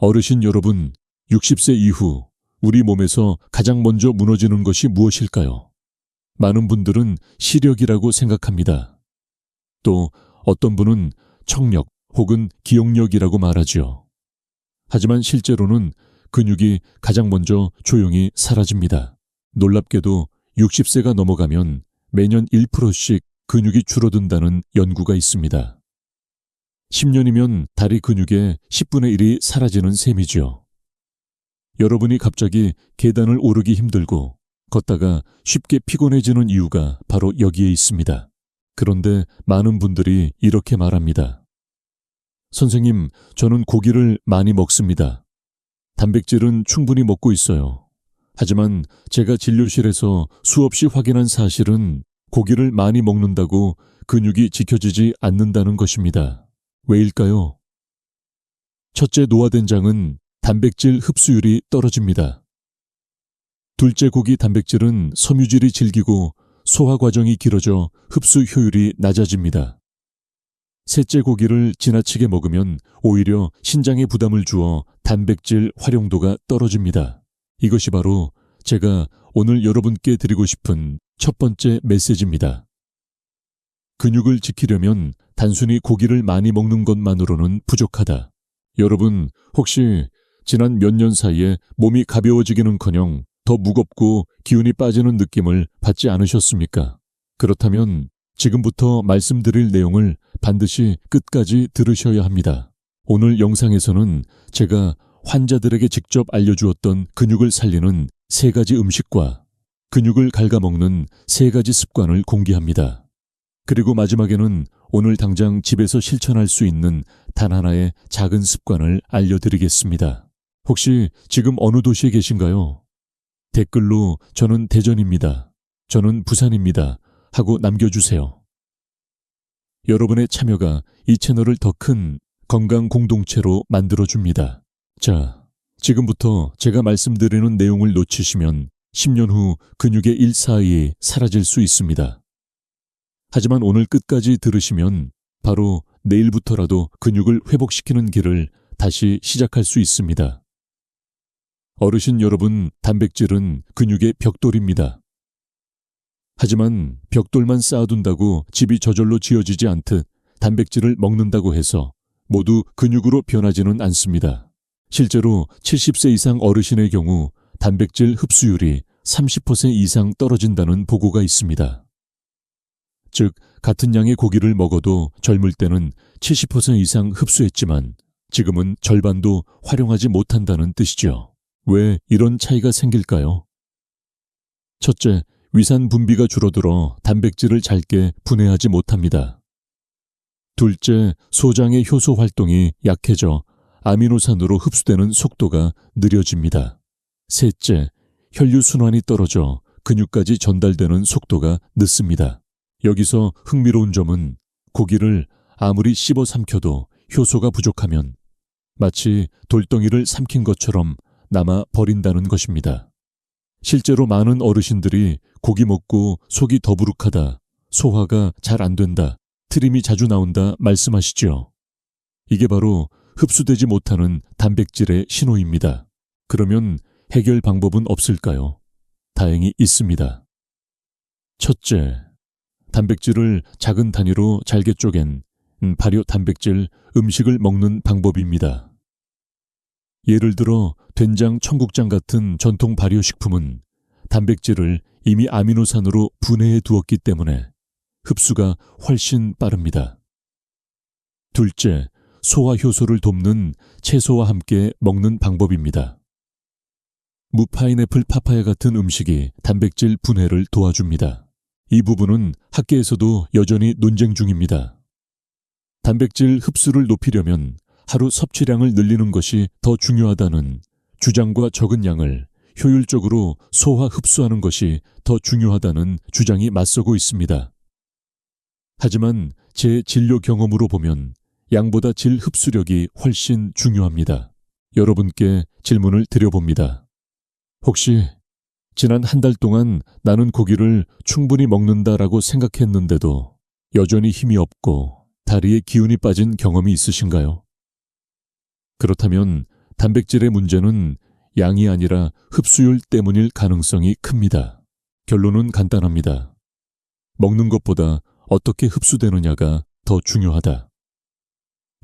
어르신 여러분, 60세 이후 우리 몸에서 가장 먼저 무너지는 것이 무엇일까요? 많은 분들은 시력이라고 생각합니다. 또 어떤 분은 청력 혹은 기억력이라고 말하죠. 하지만 실제로는 근육이 가장 먼저 조용히 사라집니다. 놀랍게도 60세가 넘어가면 매년 1%씩 근육이 줄어든다는 연구가 있습니다. 10년이면 다리 근육의 10분의 1이 사라지는 셈이죠. 여러분이 갑자기 계단을 오르기 힘들고 걷다가 쉽게 피곤해지는 이유가 바로 여기에 있습니다. 그런데 많은 분들이 이렇게 말합니다. 선생님, 저는 고기를 많이 먹습니다. 단백질은 충분히 먹고 있어요. 하지만 제가 진료실에서 수없이 확인한 사실은 고기를 많이 먹는다고 근육이 지켜지지 않는다는 것입니다. 왜일까요? 첫째, 노화된 장은 단백질 흡수율이 떨어집니다. 둘째, 고기 단백질은 섬유질이 질기고 소화 과정이 길어져 흡수 효율이 낮아집니다. 셋째, 고기를 지나치게 먹으면 오히려 신장에 부담을 주어 단백질 활용도가 떨어집니다. 이것이 바로 제가 오늘 여러분께 드리고 싶은 첫 번째 메시지입니다. 근육을 지키려면 단순히 고기를 많이 먹는 것만으로는 부족하다. 여러분, 혹시 지난 몇 년 사이에 몸이 가벼워지기는커녕 더 무겁고 기운이 빠지는 느낌을 받지 않으셨습니까? 그렇다면 지금부터 말씀드릴 내용을 반드시 끝까지 들으셔야 합니다. 오늘 영상에서는 제가 환자들에게 직접 알려주었던 근육을 살리는 3가지 음식과 근육을 갉아먹는 3가지 습관을 공개합니다. 그리고 마지막에는 오늘 당장 집에서 실천할 수 있는 단 하나의 작은 습관을 알려드리겠습니다. 혹시 지금 어느 도시에 계신가요? 댓글로 저는 대전입니다. 저는 부산입니다. 하고 남겨주세요. 여러분의 참여가 이 채널을 더 큰 건강 공동체로 만들어줍니다. 자, 지금부터 제가 말씀드리는 내용을 놓치시면 10년 후 근육의 일사이 사라질 수 있습니다. 하지만 오늘 끝까지 들으시면 바로 내일부터라도 근육을 회복시키는 길을 다시 시작할 수 있습니다. 어르신 여러분, 단백질은 근육의 벽돌입니다. 하지만 벽돌만 쌓아둔다고 집이 저절로 지어지지 않듯 단백질을 먹는다고 해서 모두 근육으로 변하지는 않습니다. 실제로 70세 이상 어르신의 경우 단백질 흡수율이 30% 이상 떨어진다는 보고가 있습니다. 즉, 같은 양의 고기를 먹어도 젊을 때는 70% 이상 흡수했지만 지금은 절반도 활용하지 못한다는 뜻이죠. 왜 이런 차이가 생길까요? 첫째, 위산 분비가 줄어들어 단백질을 잘게 분해하지 못합니다. 둘째, 소장의 효소 활동이 약해져 아미노산으로 흡수되는 속도가 느려집니다. 셋째, 혈류순환이 떨어져 근육까지 전달되는 속도가 늦습니다. 여기서 흥미로운 점은 고기를 아무리 씹어 삼켜도 효소가 부족하면 마치 돌덩이를 삼킨 것처럼 남아 버린다는 것입니다. 실제로 많은 어르신들이 고기 먹고 속이 더부룩하다, 소화가 잘 안 된다, 트림이 자주 나온다 말씀하시죠. 이게 바로 흡수되지 못하는 단백질의 신호입니다. 그러면 해결 방법은 없을까요? 다행히 있습니다. 첫째, 단백질을 작은 단위로 잘게 쪼갠 발효 단백질 음식을 먹는 방법입니다. 예를 들어 된장, 청국장 같은 전통 발효식품은 단백질을 이미 아미노산으로 분해해 두었기 때문에 흡수가 훨씬 빠릅니다. 둘째, 소화 효소를 돕는 채소와 함께 먹는 방법입니다. 무, 파인애플, 파파야 같은 음식이 단백질 분해를 도와줍니다. 이 부분은 학계에서도 여전히 논쟁 중입니다. 단백질 흡수를 높이려면 하루 섭취량을 늘리는 것이 더 중요하다는 주장과 적은 양을 효율적으로 소화 흡수하는 것이 더 중요하다는 주장이 맞서고 있습니다. 하지만 제 진료 경험으로 보면 양보다 질 흡수력이 훨씬 중요합니다. 여러분께 질문을 드려봅니다. 혹시 지난 한 달 동안 나는 고기를 충분히 먹는다라고 생각했는데도 여전히 힘이 없고 다리에 기운이 빠진 경험이 있으신가요? 그렇다면 단백질의 문제는 양이 아니라 흡수율 때문일 가능성이 큽니다. 결론은 간단합니다. 먹는 것보다 어떻게 흡수되느냐가 더 중요하다.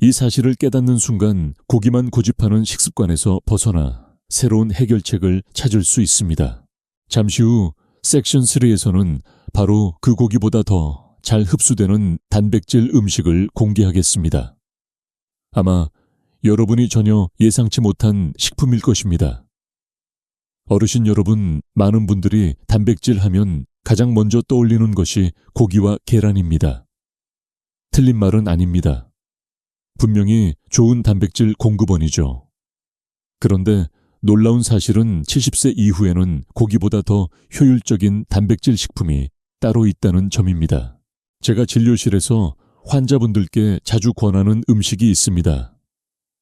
이 사실을 깨닫는 순간 고기만 고집하는 식습관에서 벗어나 새로운 해결책을 찾을 수 있습니다. 잠시 후 섹션 3에서는 바로 그 고기보다 더 잘 흡수되는 단백질 음식을 공개하겠습니다. 아마 여러분이 전혀 예상치 못한 식품일 것입니다. 어르신 여러분, 많은 분들이 단백질 하면 가장 먼저 떠올리는 것이 고기와 계란입니다. 틀린 말은 아닙니다. 분명히 좋은 단백질 공급원이죠. 그런데 놀라운 사실은 70세 이후에는 고기보다 더 효율적인 단백질 식품이 따로 있다는 점입니다. 제가 진료실에서 환자분들께 자주 권하는 음식이 있습니다.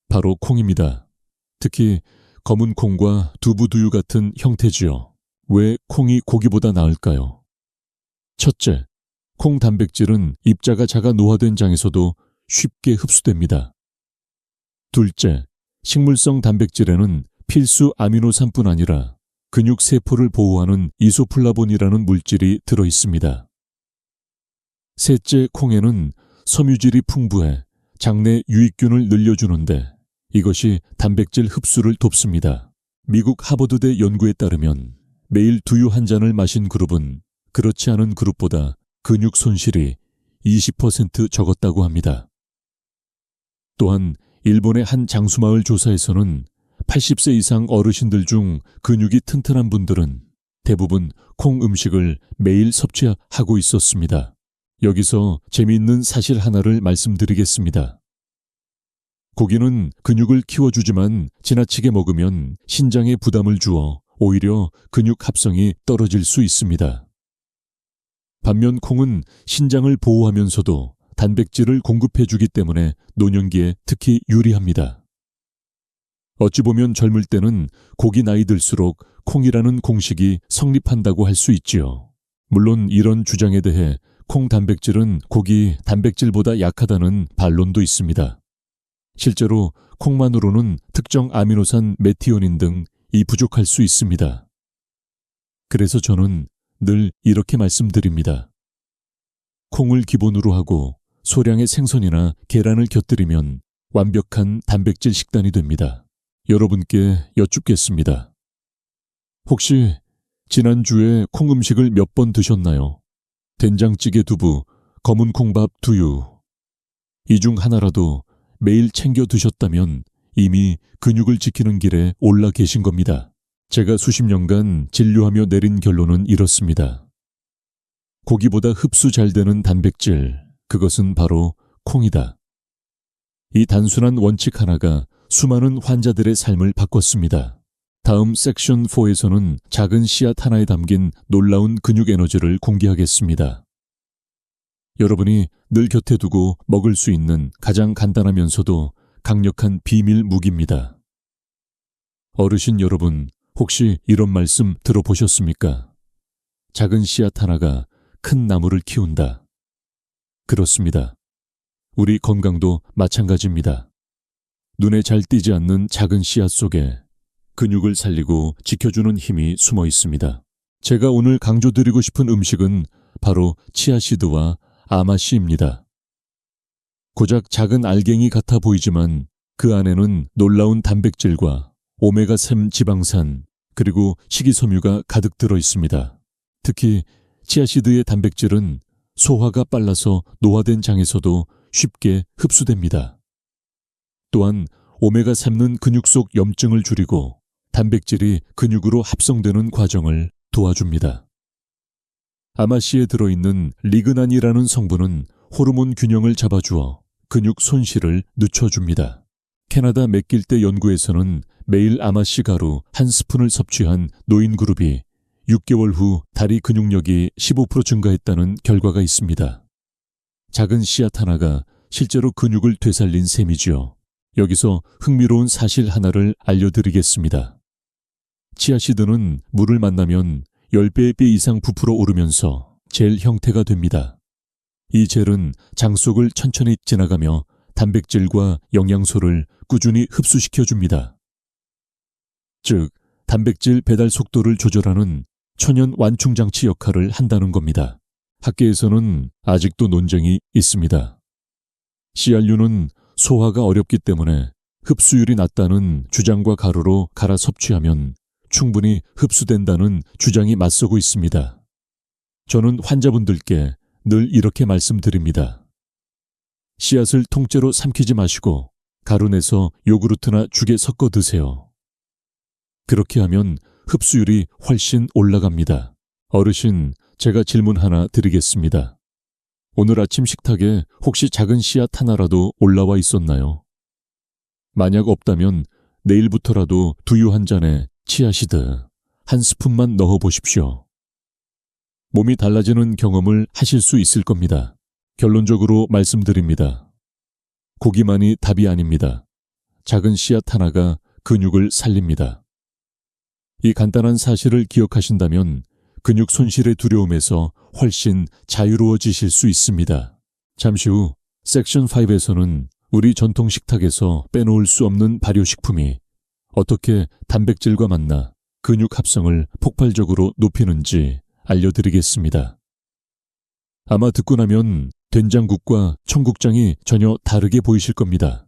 바로 콩입니다. 특히 검은 콩과 두부두유 같은 형태지요. 왜 콩이 고기보다 나을까요? 첫째, 콩 단백질은 입자가 작아 노화된 장에서도 쉽게 흡수됩니다. 둘째, 식물성 단백질에는 필수 아미노산뿐 아니라 근육 세포를 보호하는 이소플라본이라는 물질이 들어 있습니다. 셋째, 콩에는 섬유질이 풍부해 장내 유익균을 늘려주는데 이것이 단백질 흡수를 돕습니다. 미국 하버드대 연구에 따르면 매일 두유 한 잔을 마신 그룹은 그렇지 않은 그룹보다 근육 손실이 20% 적었다고 합니다. 또한 일본의 한 장수마을 조사에서는 80세 이상 어르신들 중 근육이 튼튼한 분들은 대부분 콩 음식을 매일 섭취하고 있었습니다. 여기서 재미있는 사실 하나를 말씀드리겠습니다. 고기는 근육을 키워주지만 지나치게 먹으면 신장에 부담을 주어 오히려 근육 합성이 떨어질 수 있습니다. 반면 콩은 신장을 보호하면서도 단백질을 공급해주기 때문에 노년기에 특히 유리합니다. 어찌 보면 젊을 때는 고기 나이 들수록 콩이라는 공식이 성립한다고 할 수 있지요. 물론 이런 주장에 대해 콩 단백질은 고기 단백질보다 약하다는 반론도 있습니다. 실제로 콩만으로는 특정 아미노산 메티오닌 등이 부족할 수 있습니다. 그래서 저는 늘 이렇게 말씀드립니다. 콩을 기본으로 하고 소량의 생선이나 계란을 곁들이면 완벽한 단백질 식단이 됩니다. 여러분께 여쭙겠습니다. 혹시 지난주에 콩 음식을 몇 번 드셨나요? 된장찌개 두부, 검은 콩밥 두유. 이 중 하나라도 매일 챙겨 드셨다면 이미 근육을 지키는 길에 올라 계신 겁니다. 제가 수십 년간 진료하며 내린 결론은 이렇습니다. 고기보다 흡수 잘 되는 단백질, 그것은 바로 콩이다. 이 단순한 원칙 하나가 수많은 환자들의 삶을 바꿨습니다. 다음 섹션 4에서는 작은 씨앗 하나에 담긴 놀라운 근육 에너지를 공개하겠습니다. 여러분이 늘 곁에 두고 먹을 수 있는 가장 간단하면서도 강력한 비밀 무기입니다. 어르신 여러분, 혹시 이런 말씀 들어보셨습니까? 작은 씨앗 하나가 큰 나무를 키운다. 그렇습니다. 우리 건강도 마찬가지입니다. 눈에 잘 띄지 않는 작은 씨앗 속에 근육을 살리고 지켜주는 힘이 숨어 있습니다. 제가 오늘 강조드리고 싶은 음식은 바로 치아씨드와 아마씨입니다. 고작 작은 알갱이 같아 보이지만 그 안에는 놀라운 단백질과 오메가3 지방산 그리고 식이섬유가 가득 들어 있습니다. 특히 치아씨드의 단백질은 소화가 빨라서 노화된 장에서도 쉽게 흡수됩니다. 또한 오메가3는 근육 속 염증을 줄이고 단백질이 근육으로 합성되는 과정을 도와줍니다. 아마씨에 들어있는 리그난이라는 성분은 호르몬 균형을 잡아주어 근육 손실을 늦춰줍니다. 캐나다 맥길대 연구에서는 매일 아마씨 가루 한 스푼을 섭취한 노인 그룹이 6개월 후 다리 근육력이 15% 증가했다는 결과가 있습니다. 작은 씨앗 하나가 실제로 근육을 되살린 셈이지요. 여기서 흥미로운 사실 하나를 알려드리겠습니다. 치아씨드는 물을 만나면 10배 이상 부풀어 오르면서 젤 형태가 됩니다. 이 젤은 장 속을 천천히 지나가며 단백질과 영양소를 꾸준히 흡수시켜줍니다. 즉 단백질 배달 속도를 조절하는 천연 완충장치 역할을 한다는 겁니다. 학계에서는 아직도 논쟁이 있습니다. CRU는 소화가 어렵기 때문에 흡수율이 낮다는 주장과 가루로 갈아 섭취하면 충분히 흡수된다는 주장이 맞서고 있습니다. 저는 환자분들께 늘 이렇게 말씀드립니다. 씨앗을 통째로 삼키지 마시고 가루 내서 요구르트나 죽에 섞어 드세요. 그렇게 하면 흡수율이 훨씬 올라갑니다. 어르신, 제가 질문 하나 드리겠습니다. 오늘 아침 식탁에 혹시 작은 씨앗 하나라도 올라와 있었나요? 만약 없다면 내일부터라도 두유 한 잔에 치아시드 한 스푼만 넣어 보십시오. 몸이 달라지는 경험을 하실 수 있을 겁니다. 결론적으로 말씀드립니다. 고기만이 답이 아닙니다. 작은 씨앗 하나가 근육을 살립니다. 이 간단한 사실을 기억하신다면 근육 손실의 두려움에서 훨씬 자유로워지실 수 있습니다. 잠시 후 섹션 5에서는 우리 전통 식탁에서 빼놓을 수 없는 발효식품이 어떻게 단백질과 만나 근육 합성을 폭발적으로 높이는지 알려드리겠습니다. 아마 듣고 나면 된장국과 청국장이 전혀 다르게 보이실 겁니다.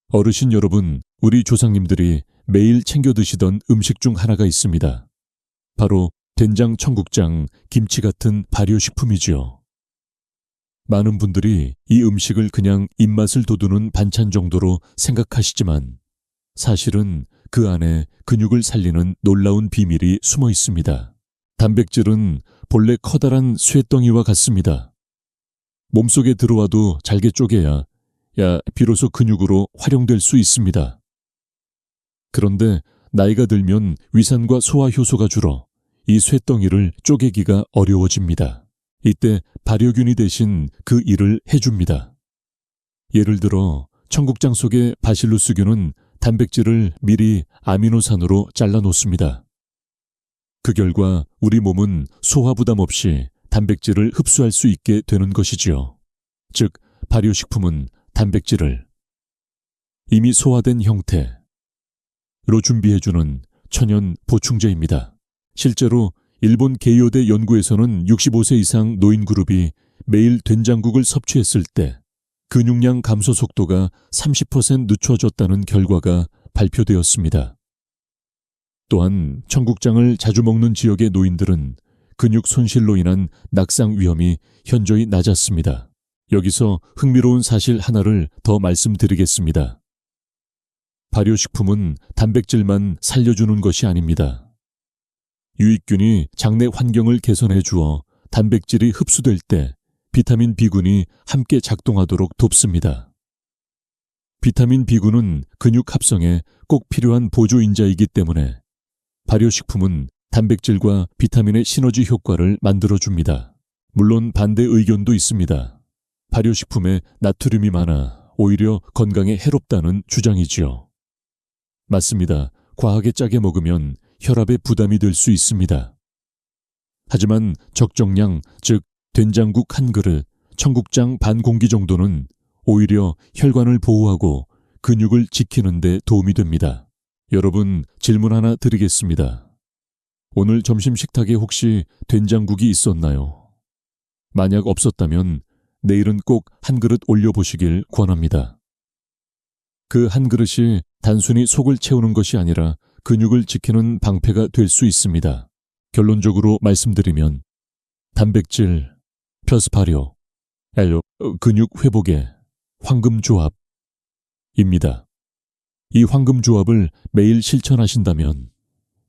어르신 여러분, 우리 조상님들이 매일 챙겨 드시던 음식 중 하나가 있습니다. 바로 된장, 청국장, 김치 같은 발효식품이지요. 많은 분들이 이 음식을 그냥 입맛을 돋우는 반찬 정도로 생각하시지만 사실은 그 안에 근육을 살리는 놀라운 비밀이 숨어 있습니다. 단백질은 본래 커다란 쇠덩이와 같습니다. 몸속에 들어와도 잘게 쪼개야 비로소 근육으로 활용될 수 있습니다. 그런데 나이가 들면 위산과 소화 효소가 줄어 이 쇠덩이를 쪼개기가 어려워집니다. 이때 발효균이 대신 그 일을 해줍니다. 예를 들어 청국장 속의 바실루스균은 단백질을 미리 아미노산으로 잘라 놓습니다. 그 결과 우리 몸은 소화 부담 없이 단백질을 흡수할 수 있게 되는 것이지요. 즉, 발효식품은 단백질을 이미 소화된 형태로 준비해주는 천연 보충제입니다. 실제로 일본 게이오대 연구에서는 65세 이상 노인 그룹이 매일 된장국을 섭취했을 때 근육량 감소 속도가 30% 늦춰졌다는 결과가 발표되었습니다. 또한 청국장을 자주 먹는 지역의 노인들은 근육 손실로 인한 낙상 위험이 현저히 낮았습니다. 여기서 흥미로운 사실 하나를 더 말씀드리겠습니다. 발효식품은 단백질만 살려주는 것이 아닙니다. 유익균이 장내 환경을 개선해 주어 단백질이 흡수될 때 비타민 B군이 함께 작동하도록 돕습니다. 비타민 B군은 근육 합성에 꼭 필요한 보조인자이기 때문에 발효식품은 단백질과 비타민의 시너지 효과를 만들어줍니다. 물론 반대 의견도 있습니다. 발효식품에 나트륨이 많아 오히려 건강에 해롭다는 주장이지요. 맞습니다. 과하게 짜게 먹으면 혈압에 부담이 될 수 있습니다. 하지만 적정량, 즉 된장국 한 그릇, 청국장 반 공기 정도는 오히려 혈관을 보호하고 근육을 지키는 데 도움이 됩니다. 여러분, 질문 하나 드리겠습니다. 오늘 점심 식탁에 혹시 된장국이 있었나요? 만약 없었다면 내일은 꼭 한 그릇 올려보시길 권합니다. 그 한 그릇이 단순히 속을 채우는 것이 아니라 근육을 지키는 방패가 될 수 있습니다. 결론적으로 말씀드리면 단백질, 플러스 발효, 근육 회복의 황금조합입니다. 이 황금조합을 매일 실천하신다면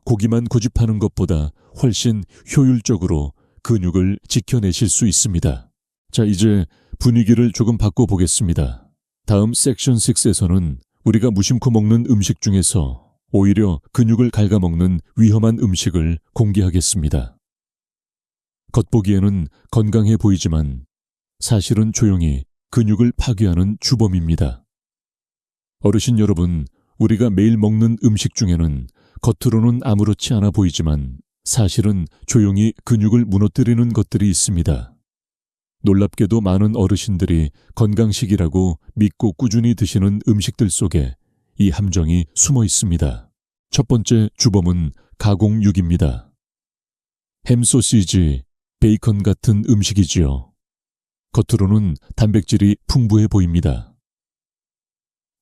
고기만 고집하는 것보다 훨씬 효율적으로 근육을 지켜내실 수 있습니다. 자, 이제 분위기를 조금 바꿔보겠습니다. 다음 섹션 6에서는 우리가 무심코 먹는 음식 중에서 오히려 근육을 갉아먹는 위험한 음식을 공개하겠습니다. 겉보기에는 건강해 보이지만 사실은 조용히 근육을 파괴하는 주범입니다. 어르신 여러분, 우리가 매일 먹는 음식 중에는 겉으로는 아무렇지 않아 보이지만 사실은 조용히 근육을 무너뜨리는 것들이 있습니다. 놀랍게도 많은 어르신들이 건강식이라고 믿고 꾸준히 드시는 음식들 속에 이 함정이 숨어 있습니다. 첫 번째 주범은 가공육입니다. 햄 소시지, 베이컨 같은 음식이지요. 겉으로는 단백질이 풍부해 보입니다.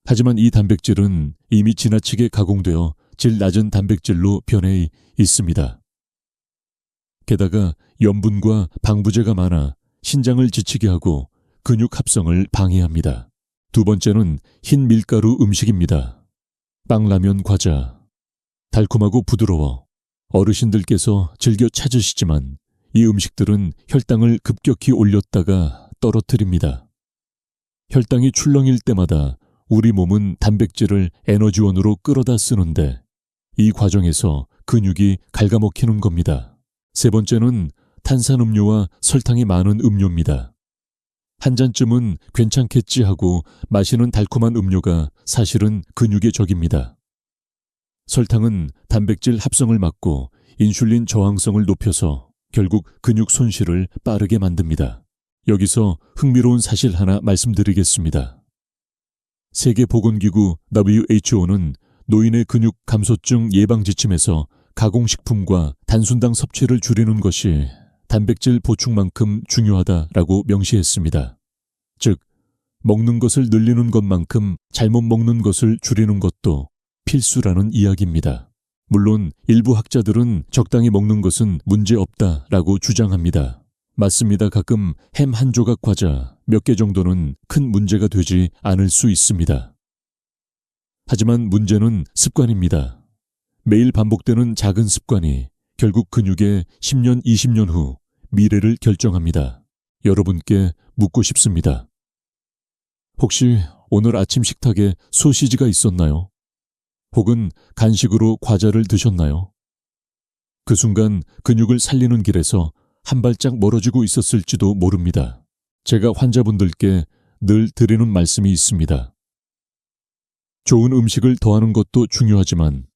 하지만 이 단백질은 이미 지나치게 가공되어 질 낮은 단백질로 변해 있습니다. 게다가 염분과 방부제가 많아 신장을 지치게 하고 근육 합성을 방해합니다. 두 번째는 흰 밀가루 음식입니다. 빵, 라면, 과자. 달콤하고 부드러워 어르신들께서 즐겨 찾으시지만 이 음식들은 혈당을 급격히 올렸다가 떨어뜨립니다. 혈당이 출렁일 때마다 우리 몸은 단백질을 에너지원으로 끌어다 쓰는데 이 과정에서 근육이 갉아먹히는 겁니다. 세 번째는 탄산음료와 설탕이 많은 음료입니다. 한 잔쯤은 괜찮겠지 하고 마시는 달콤한 음료가 사실은 근육의 적입니다. 설탕은 단백질 합성을 막고 인슐린 저항성을 높여서 결국 근육 손실을 빠르게 만듭니다. 여기서 흥미로운 사실 하나 말씀드리겠습니다. 세계보건기구 WHO는 노인의 근육 감소증 예방 지침에서 가공식품과 단순당 섭취를 줄이는 것이 단백질 보충만큼 중요하다라고 명시했습니다. 즉, 먹는 것을 늘리는 것만큼 잘못 먹는 것을 줄이는 것도 필수라는 이야기입니다. 물론 일부 학자들은 적당히 먹는 것은 문제없다라고 주장합니다. 맞습니다. 가끔 햄 한 조각 과자 몇 개 정도는 큰 문제가 되지 않을 수 있습니다. 하지만 문제는 습관입니다. 매일 반복되는 작은 습관이 결국 근육의 10년, 20년 후 미래를 결정합니다. 여러분께 묻고 싶습니다. 혹시 오늘 아침 식탁에 소시지가 있었나요? 혹은 간식으로 과자를 드셨나요? 그 순간 근육을 살리는 길에서 한 발짝 멀어지고 있었을지도 모릅니다. 제가 환자분들께 늘 드리는 말씀이 있습니다. 좋은 음식을 더하는 것도 중요하지만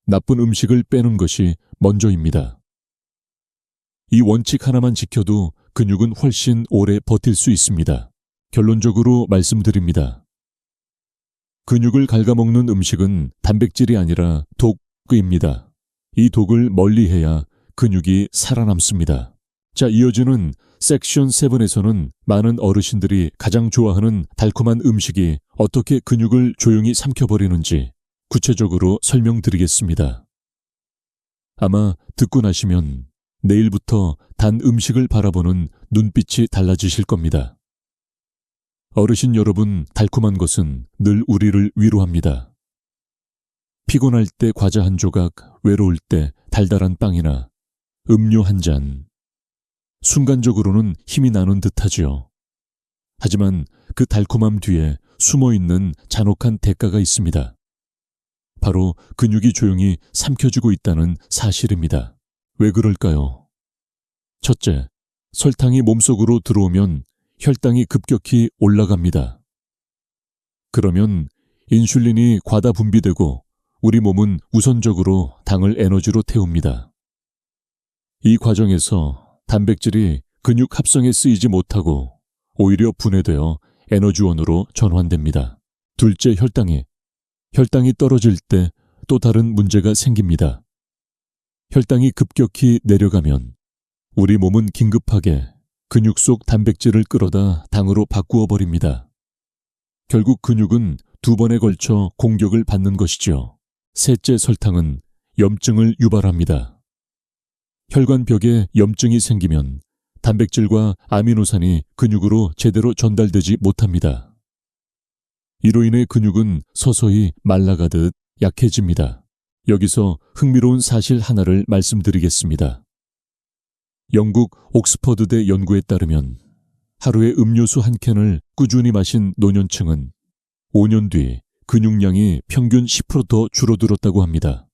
나쁜 음식을 빼는 것이 먼저입니다. 이 원칙 하나만 지켜도 근육은 훨씬 오래 버틸 수 있습니다. 결론적으로 말씀드립니다. 근육을 갉아먹는 음식은 단백질이 아니라 독입니다. 이 독을 멀리해야 근육이 살아남습니다. 자, 이어지는 섹션 7에서는 많은 어르신들이 가장 좋아하는 달콤한 음식이 어떻게 근육을 조용히 삼켜버리는지 구체적으로 설명드리겠습니다. 아마 듣고 나시면 내일부터 단 음식을 바라보는 눈빛이 달라지실 겁니다. 어르신 여러분, 달콤한 것은 늘 우리를 위로합니다. 피곤할 때 과자 한 조각, 외로울 때 달달한 빵이나 음료 한 잔. 순간적으로는 힘이 나는 듯하지요. 하지만 그 달콤함 뒤에 숨어있는 잔혹한 대가가 있습니다. 바로 근육이 조용히 삼켜지고 있다는 사실입니다. 왜 그럴까요? 첫째, 설탕이 몸속으로 들어오면 혈당이 급격히 올라갑니다. 그러면 인슐린이 과다 분비되고 우리 몸은 우선적으로 당을 에너지로 태웁니다. 이 과정에서 단백질이 근육 합성에 쓰이지 못하고 오히려 분해되어 에너지원으로 전환됩니다. 둘째, 혈당이 떨어질 때 또 다른 문제가 생깁니다. 혈당이 급격히 내려가면 우리 몸은 긴급하게 근육 속 단백질을 끌어다 당으로 바꾸어 버립니다. 결국 근육은 두 번에 걸쳐 공격을 받는 것이죠. 셋째, 설탕은 염증을 유발합니다. 혈관벽에 염증이 생기면 단백질과 아미노산이 근육으로 제대로 전달되지 못합니다. 이로 인해 근육은 서서히 말라가듯 약해집니다. 여기서 흥미로운 사실 하나를 말씀드리겠습니다. 영국 옥스퍼드대 연구에 따르면 하루에 음료수 한 캔을 꾸준히 마신 노년층은 5년 뒤 근육량이 평균 10% 더 줄어들었다고 합니다.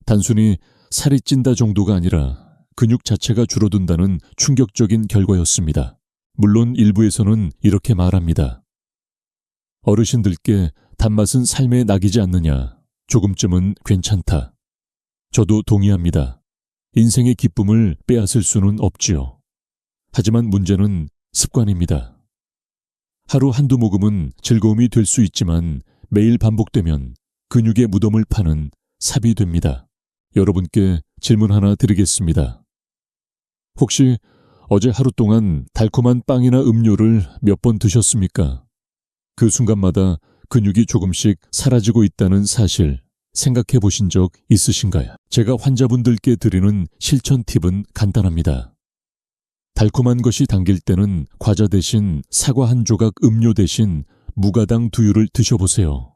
단순히 살이 찐다 정도가 아니라 근육 자체가 줄어든다는 충격적인 결과였습니다. 물론 일부에서는 이렇게 말합니다. 어르신들께 단맛은 삶에 낙이지 않느냐, 조금쯤은 괜찮다. 저도 동의합니다. 인생의 기쁨을 빼앗을 수는 없지요. 하지만 문제는 습관입니다. 하루 한두 모금은 즐거움이 될 수 있지만 매일 반복되면 근육의 무덤을 파는 삽이 됩니다. 여러분께 질문 하나 드리겠습니다. 혹시 어제 하루 동안 달콤한 빵이나 음료를 몇 번 드셨습니까? 그 순간마다 근육이 조금씩 사라지고 있다는 사실 생각해 보신 적 있으신가요? 제가 환자분들께 드리는 실천 팁은 간단합니다. 달콤한 것이 당길 때는 과자 대신 사과 한 조각, 음료 대신 무가당 두유를 드셔보세요.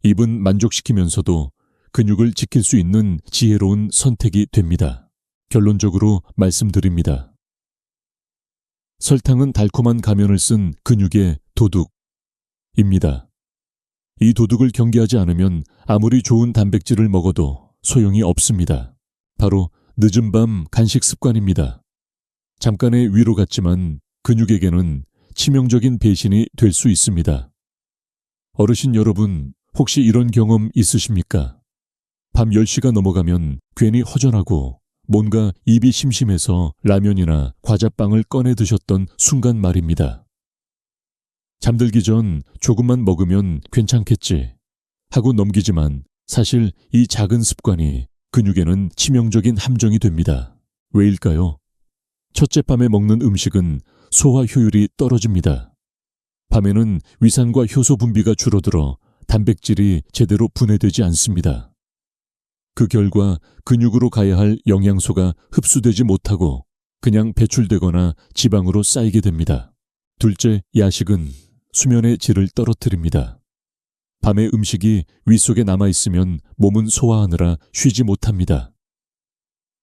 입은 만족시키면서도 근육을 지킬 수 있는 지혜로운 선택이 됩니다. 결론적으로 말씀드립니다. 설탕은 달콤한 가면을 쓴 근육의 도둑입니다. 이 도둑을 경계하지 않으면 아무리 좋은 단백질을 먹어도 소용이 없습니다. 바로 늦은 밤 간식 습관입니다. 잠깐의 위로 같지만 근육에게는 치명적인 배신이 될 수 있습니다. 어르신 여러분, 혹시 이런 경험 있으십니까? 밤 10시가 넘어가면 괜히 허전하고 뭔가 입이 심심해서 라면이나 과자빵을 꺼내 드셨던 순간 말입니다. 잠들기 전 조금만 먹으면 괜찮겠지 하고 넘기지만 사실 이 작은 습관이 근육에는 치명적인 함정이 됩니다. 왜일까요? 첫째, 밤에 먹는 음식은 소화 효율이 떨어집니다. 밤에는 위산과 효소 분비가 줄어들어 단백질이 제대로 분해되지 않습니다. 그 결과 근육으로 가야 할 영양소가 흡수되지 못하고 그냥 배출되거나 지방으로 쌓이게 됩니다. 둘째, 야식은 수면의 질을 떨어뜨립니다. 밤에 음식이 윗속에 남아있으면 몸은 소화하느라 쉬지 못합니다.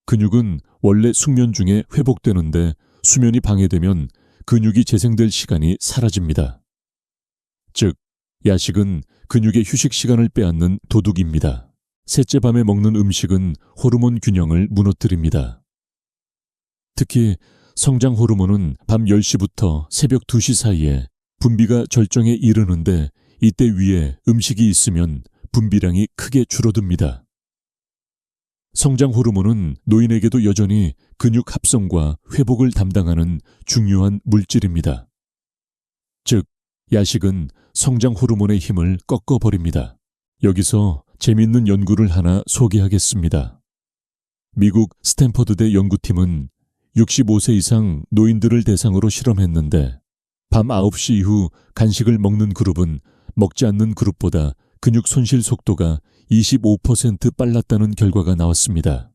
근육은 원래 숙면 중에 회복되는데 수면이 방해되면 근육이 재생될 시간이 사라집니다. 즉, 야식은 근육의 휴식 시간을 빼앗는 도둑입니다. 셋째, 밤에 먹는 음식은 호르몬 균형을 무너뜨립니다. 특히 성장 호르몬은 밤 10시부터 새벽 2시 사이에 분비가 절정에 이르는데 이때 위에 음식이 있으면 분비량이 크게 줄어듭니다. 성장 호르몬은 노인에게도 여전히 근육 합성과 회복을 담당하는 중요한 물질입니다. 즉, 야식은 성장 호르몬의 힘을 꺾어버립니다. 여기서 재미있는 연구를 하나 소개하겠습니다. 미국 스탠퍼드대 연구팀은 65세 이상 노인들을 대상으로 실험했는데 밤 9시 이후 간식을 먹는 그룹은 먹지 않는 그룹보다 근육 손실 속도가 25% 빨랐다는 결과가 나왔습니다.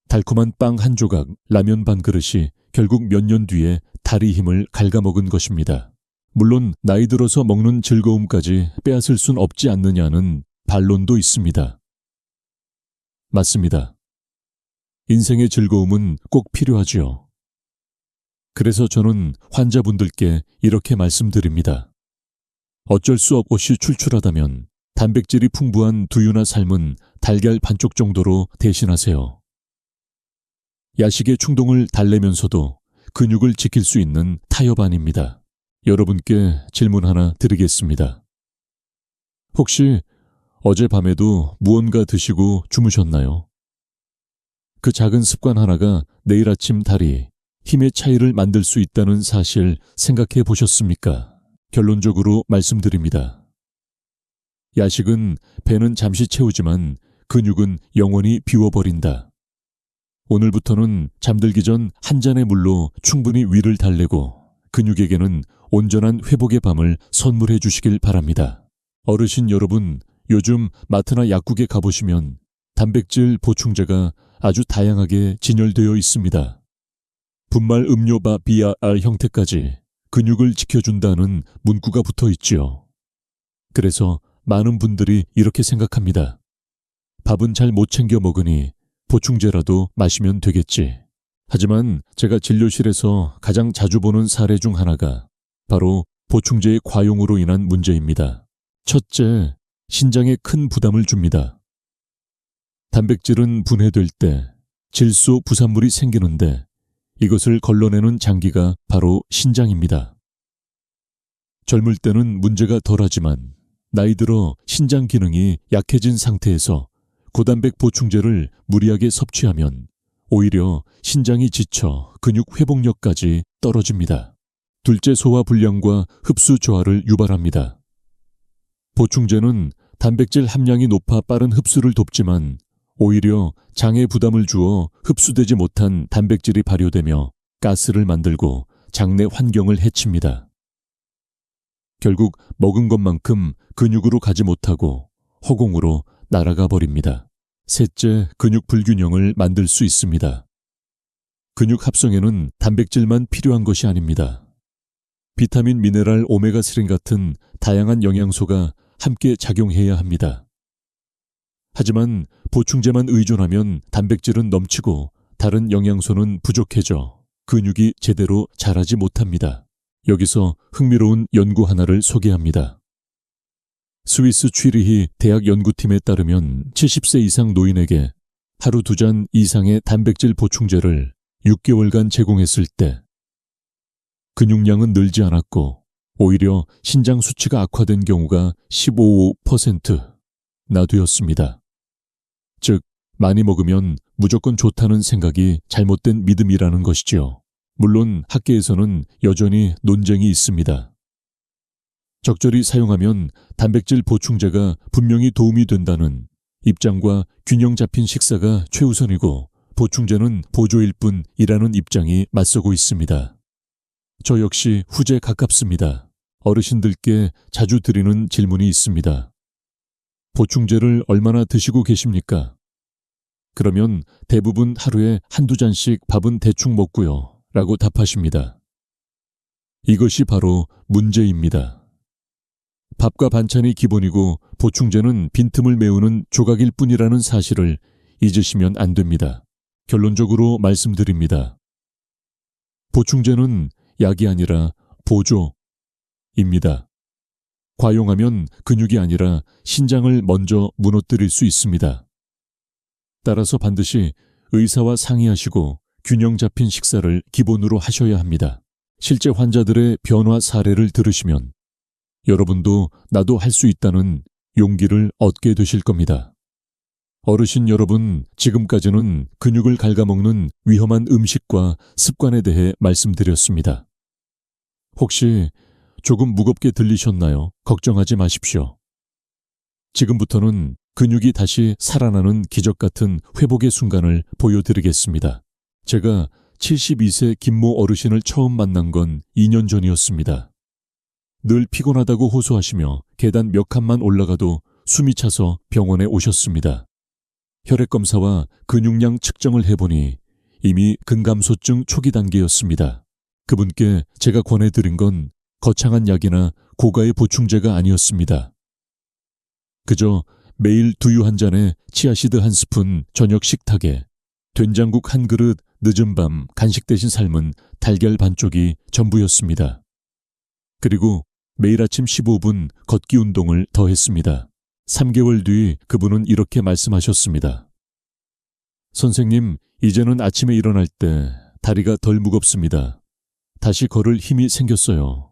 달콤한 빵 한 조각, 라면 반 그릇이 결국 몇 년 뒤에 다리 힘을 갉아먹은 것입니다. 물론 나이 들어서 먹는 즐거움까지 빼앗을 순 없지 않느냐는 반론도 있습니다. 맞습니다. 인생의 즐거움은 꼭 필요하지요. 그래서 저는 환자분들께 이렇게 말씀드립니다. 어쩔 수 없이 출출하다면 단백질이 풍부한 두유나 삶은 달걀 반쪽 정도로 대신하세요. 야식의 충동을 달래면서도 근육을 지킬 수 있는 타협안입니다. 여러분께 질문 하나 드리겠습니다. 혹시 어젯밤에도 무언가 드시고 주무셨나요? 그 작은 습관 하나가 내일 아침 다리, 힘의 차이를 만들 수 있다는 사실 생각해 보셨습니까? 결론적으로 말씀드립니다. 야식은 배는 잠시 채우지만 근육은 영원히 비워버린다. 오늘부터는 잠들기 전 한 잔의 물로 충분히 위를 달래고 근육에게는 온전한 회복의 밤을 선물해 주시길 바랍니다. 어르신 여러분, 요즘 마트나 약국에 가보시면 단백질 보충제가 아주 다양하게 진열되어 있습니다. 분말 음료바 BR 형태까지 근육을 지켜준다는 문구가 붙어 있지요. 그래서 많은 분들이 이렇게 생각합니다. 밥은 잘 못 챙겨 먹으니 보충제라도 마시면 되겠지. 하지만 제가 진료실에서 가장 자주 보는 사례 중 하나가 바로 보충제의 과용으로 인한 문제입니다. 첫째, 신장에 큰 부담을 줍니다. 단백질은 분해될 때 질소 부산물이 생기는데 이것을 걸러내는 장기가 바로 신장입니다. 젊을 때는 문제가 덜하지만 나이 들어 신장 기능이 약해진 상태에서 고단백 보충제를 무리하게 섭취하면 오히려 신장이 지쳐 근육 회복력까지 떨어집니다. 둘째, 소화 불량과 흡수 저하를 유발합니다. 보충제는 단백질 함량이 높아 빠른 흡수를 돕지만 오히려 장에 부담을 주어 흡수되지 못한 단백질이 발효되며 가스를 만들고 장내 환경을 해칩니다. 결국 먹은 것만큼 근육으로 가지 못하고 허공으로 날아가 버립니다. 셋째, 근육 불균형을 만들 수 있습니다. 근육 합성에는 단백질만 필요한 것이 아닙니다. 비타민, 미네랄, 오메가3 같은 다양한 영양소가 함께 작용해야 합니다. 하지만 보충제만 의존하면 단백질은 넘치고 다른 영양소는 부족해져 근육이 제대로 자라지 못합니다. 여기서 흥미로운 연구 하나를 소개합니다. 스위스 취리히 대학 연구팀에 따르면 70세 이상 노인에게 하루 2잔 이상의 단백질 보충제를 6개월간 제공했을 때 근육량은 늘지 않았고 오히려 신장 수치가 악화된 경우가 15%나 되었습니다. 즉, 많이 먹으면 무조건 좋다는 생각이 잘못된 믿음이라는 것이지요. 물론 학계에서는 여전히 논쟁이 있습니다. 적절히 사용하면 단백질 보충제가 분명히 도움이 된다는 입장과 균형 잡힌 식사가 최우선이고 보충제는 보조일 뿐이라는 입장이 맞서고 있습니다. 저 역시 후제 가깝습니다. 어르신들께 자주 드리는 질문이 있습니다. 보충제를 얼마나 드시고 계십니까? 그러면 대부분 하루에 한두 잔씩 밥은 대충 먹고요 라고 답하십니다. 이것이 바로 문제입니다. 밥과 반찬이 기본이고 보충제는 빈틈을 메우는 조각일 뿐이라는 사실을 잊으시면 안 됩니다. 결론적으로 말씀드립니다. 보충제는 약이 아니라 보조입니다. 과용하면 근육이 아니라 신장을 먼저 무너뜨릴 수 있습니다. 따라서 반드시 의사와 상의하시고 균형 잡힌 식사를 기본으로 하셔야 합니다. 실제 환자들의 변화 사례를 들으시면 여러분도 나도 할 수 있다는 용기를 얻게 되실 겁니다. 어르신 여러분, 지금까지는 근육을 갉아먹는 위험한 음식과 습관에 대해 말씀드렸습니다. 혹시 조금 무겁게 들리셨나요? 걱정하지 마십시오. 지금부터는 근육이 다시 살아나는 기적 같은 회복의 순간을 보여드리겠습니다. 제가 72세 김모 어르신을 처음 만난 건 2년 전이었습니다. 늘 피곤하다고 호소하시며 계단 몇 칸만 올라가도 숨이 차서 병원에 오셨습니다. 혈액검사와 근육량 측정을 해보니 이미 근감소증 초기 단계였습니다. 그분께 제가 권해드린 건 거창한 약이나 고가의 보충제가 아니었습니다. 그저 매일 두유 한 잔에 치아시드 한 스푼, 저녁 식탁에 된장국 한 그릇, 늦은 밤 간식 대신 삶은 달걀 반쪽이 전부였습니다. 그리고 매일 아침 15분 걷기 운동을 더했습니다. 3개월 뒤 그분은 이렇게 말씀하셨습니다. 선생님, 이제는 아침에 일어날 때 다리가 덜 무겁습니다. 다시 걸을 힘이 생겼어요.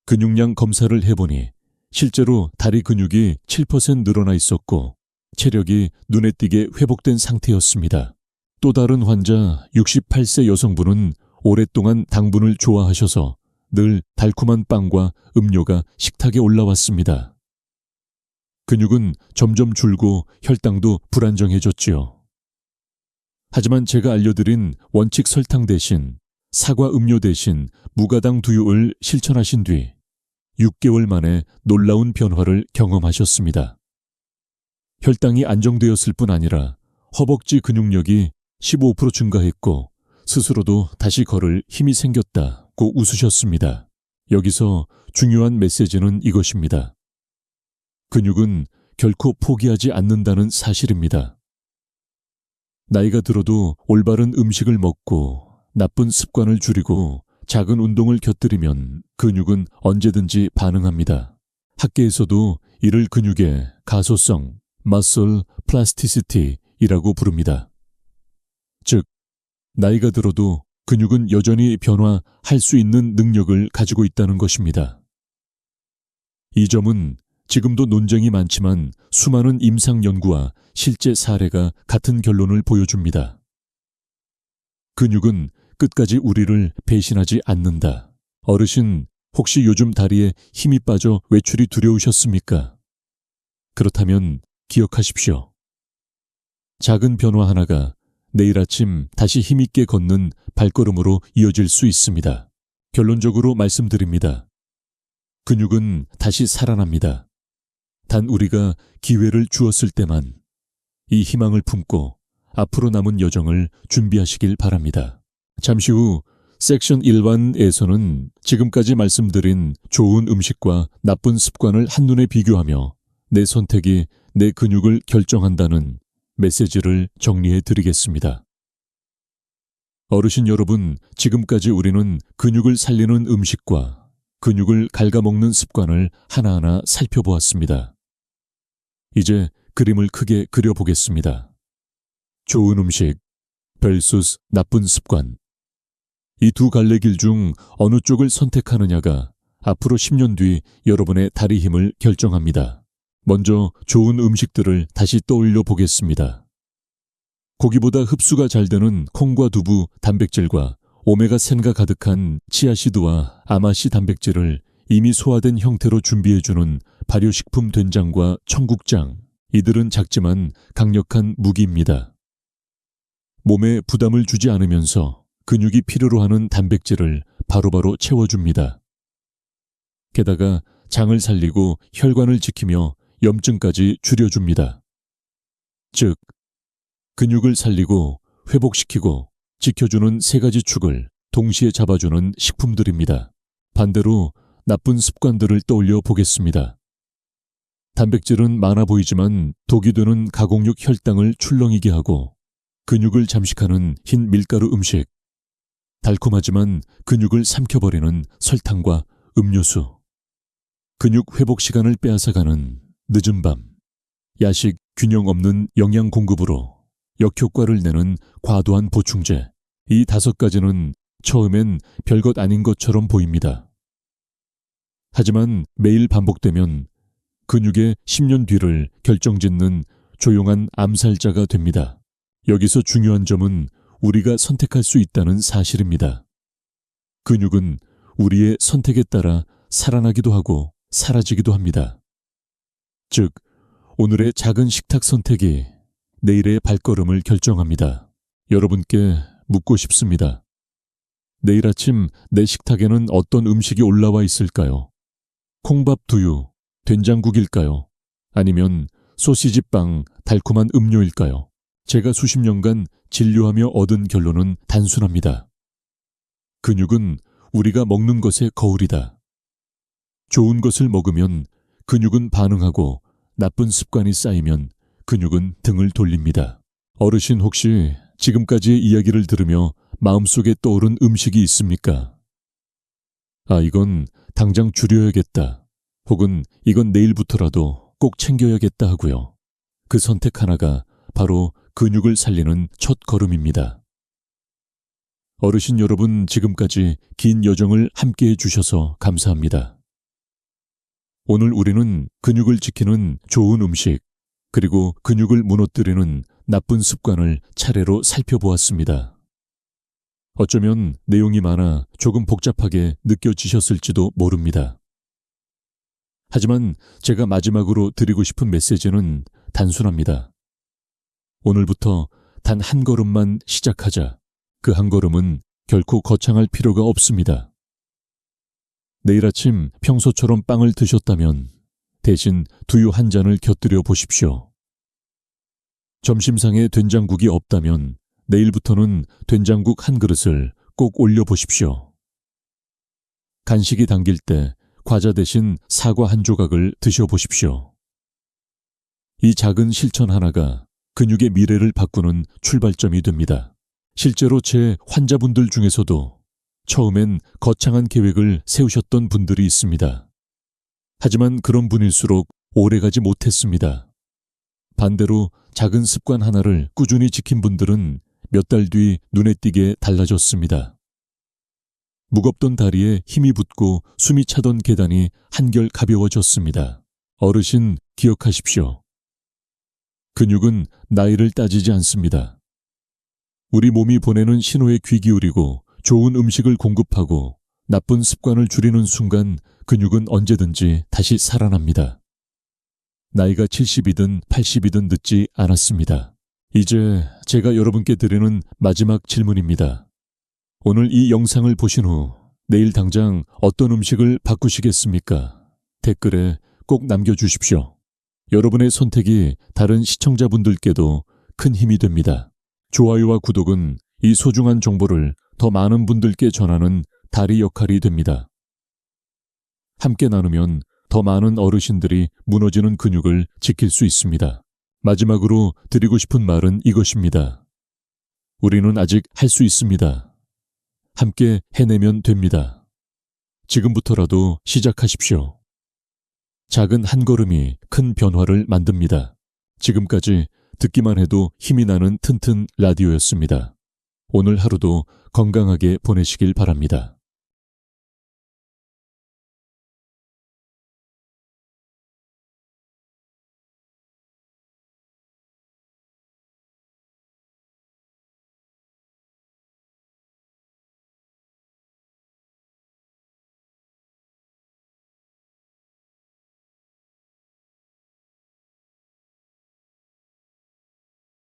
근육량 검사를 해보니 실제로 다리 근육이 7% 늘어나 있었고 체력이 눈에 띄게 회복된 상태였습니다. 또 다른 환자 68세 여성분은 오랫동안 당분을 좋아하셔서 늘 달콤한 빵과 음료가 식탁에 올라왔습니다. 근육은 점점 줄고 혈당도 불안정해졌지요. 하지만 제가 알려드린 원칙 설탕 대신 사과 음료 대신 무가당 두유를 실천하신 뒤 6개월 만에 놀라운 변화를 경험하셨습니다. 혈당이 안정되었을 뿐 아니라 허벅지 근육력이 15% 증가했고 스스로도 다시 걸을 힘이 생겼다고 웃으셨습니다. 여기서 중요한 메시지는 이것입니다. 근육은 결코 포기하지 않는다는 사실입니다. 나이가 들어도 올바른 음식을 먹고 나쁜 습관을 줄이고 작은 운동을 곁들이면 근육은 언제든지 반응합니다. 학계에서도 이를 근육의 가소성, muscle plasticity이라고 부릅니다. 즉, 나이가 들어도 근육은 여전히 변화할 수 있는 능력을 가지고 있다는 것입니다. 이 점은 지금도 논쟁이 많지만 수많은 임상 연구와 실제 사례가 같은 결론을 보여줍니다. 근육은 끝까지 우리를 배신하지 않는다. 어르신, 혹시 요즘 다리에 힘이 빠져 외출이 두려우셨습니까? 그렇다면 기억하십시오. 작은 변화 하나가 내일 아침 다시 힘있게 걷는 발걸음으로 이어질 수 있습니다. 결론적으로 말씀드립니다. 근육은 다시 살아납니다. 단 우리가 기회를 주었을 때만 이 희망을 품고 앞으로 남은 여정을 준비하시길 바랍니다. 잠시 후 섹션 1반에서는 지금까지 말씀드린 좋은 음식과 나쁜 습관을 한눈에 비교하며 내 선택이 내 근육을 결정한다는 메시지를 정리해 드리겠습니다. 어르신 여러분, 지금까지 우리는 근육을 살리는 음식과 근육을 갉아먹는 습관을 하나하나 살펴보았습니다. 이제 그림을 크게 그려보겠습니다. 좋은 음식 vs 나쁜 습관. 이 두 갈래 길 중 어느 쪽을 선택하느냐가 앞으로 10년 뒤 여러분의 다리 힘을 결정합니다. 먼저 좋은 음식들을 다시 떠올려 보겠습니다. 고기보다 흡수가 잘 되는 콩과 두부 단백질과 오메가3가 가득한 치아시드와 아마시 단백질을 이미 소화된 형태로 준비해주는 발효식품 된장과 청국장. 이들은 작지만 강력한 무기입니다. 몸에 부담을 주지 않으면서 근육이 필요로 하는 단백질을 바로바로 채워줍니다. 게다가 장을 살리고 혈관을 지키며 염증까지 줄여줍니다. 즉, 근육을 살리고 회복시키고 지켜주는 세 가지 축을 동시에 잡아주는 식품들입니다. 반대로 나쁜 습관들을 떠올려 보겠습니다. 단백질은 많아 보이지만 독이 되는 가공육 혈당을 출렁이게 하고 근육을 잠식하는 흰 밀가루 음식, 달콤하지만 근육을 삼켜버리는 설탕과 음료수, 근육 회복 시간을 빼앗아가는 늦은 밤, 야식 균형 없는 영양 공급으로 역효과를 내는 과도한 보충제. 이 5가지는 처음엔 별것 아닌 것처럼 보입니다. 하지만 매일 반복되면 근육의 10년 뒤를 결정짓는 조용한 암살자가 됩니다. 여기서 중요한 점은 우리가 선택할 수 있다는 사실입니다. 근육은 우리의 선택에 따라 살아나기도 하고 사라지기도 합니다. 즉, 오늘의 작은 식탁 선택이 내일의 발걸음을 결정합니다. 여러분께 묻고 싶습니다. 내일 아침 내 식탁에는 어떤 음식이 올라와 있을까요? 콩밥 두유, 된장국일까요? 아니면 소시지빵, 달콤한 음료일까요? 제가 수십 년간 진료하며 얻은 결론은 단순합니다. 근육은 우리가 먹는 것의 거울이다. 좋은 것을 먹으면 근육은 반응하고 나쁜 습관이 쌓이면 근육은 등을 돌립니다. 어르신 혹시 지금까지의 이야기를 들으며 마음속에 떠오른 음식이 있습니까? 아, 이건 당장 줄여야겠다. 혹은 이건 내일부터라도 꼭 챙겨야겠다 하고요. 그 선택 하나가 바로 근육을 살리는 첫 걸음입니다. 어르신 여러분, 지금까지 긴 여정을 함께 해주셔서 감사합니다. 오늘 우리는 근육을 지키는 좋은 음식, 그리고 근육을 무너뜨리는 나쁜 습관을 차례로 살펴보았습니다. 어쩌면 내용이 많아 조금 복잡하게 느껴지셨을지도 모릅니다. 하지만 제가 마지막으로 드리고 싶은 메시지는 단순합니다. 오늘부터 단 한 걸음만 시작하자. 그 한 걸음은 결코 거창할 필요가 없습니다. 내일 아침 평소처럼 빵을 드셨다면 대신 두유 한 잔을 곁들여 보십시오. 점심상에 된장국이 없다면 내일부터는 된장국 한 그릇을 꼭 올려보십시오. 간식이 당길 때 과자 대신 사과 한 조각을 드셔보십시오. 이 작은 실천 하나가 근육의 미래를 바꾸는 출발점이 됩니다. 실제로 제 환자분들 중에서도 처음엔 거창한 계획을 세우셨던 분들이 있습니다. 하지만 그런 분일수록 오래가지 못했습니다. 반대로 작은 습관 하나를 꾸준히 지킨 분들은 몇 달 뒤 눈에 띄게 달라졌습니다. 무겁던 다리에 힘이 붙고 숨이 차던 계단이 한결 가벼워졌습니다. 어르신 기억하십시오. 근육은 나이를 따지지 않습니다. 우리 몸이 보내는 신호에 귀 기울이고 좋은 음식을 공급하고 나쁜 습관을 줄이는 순간 근육은 언제든지 다시 살아납니다. 나이가 70이든 80이든 늦지 않았습니다. 이제 제가 여러분께 드리는 마지막 질문입니다. 오늘 이 영상을 보신 후 내일 당장 어떤 음식을 바꾸시겠습니까? 댓글에 꼭 남겨주십시오. 여러분의 선택이 다른 시청자분들께도 큰 힘이 됩니다. 좋아요와 구독은 이 소중한 정보를 더 많은 분들께 전하는 다리 역할이 됩니다. 함께 나누면 더 많은 어르신들이 무너지는 근육을 지킬 수 있습니다. 마지막으로 드리고 싶은 말은 이것입니다. 우리는 아직 할 수 있습니다. 함께 해내면 됩니다. 지금부터라도 시작하십시오. 작은 한 걸음이 큰 변화를 만듭니다. 지금까지 듣기만 해도 힘이 나는 튼튼 라디오였습니다. 오늘 하루도 건강하게 보내시길 바랍니다.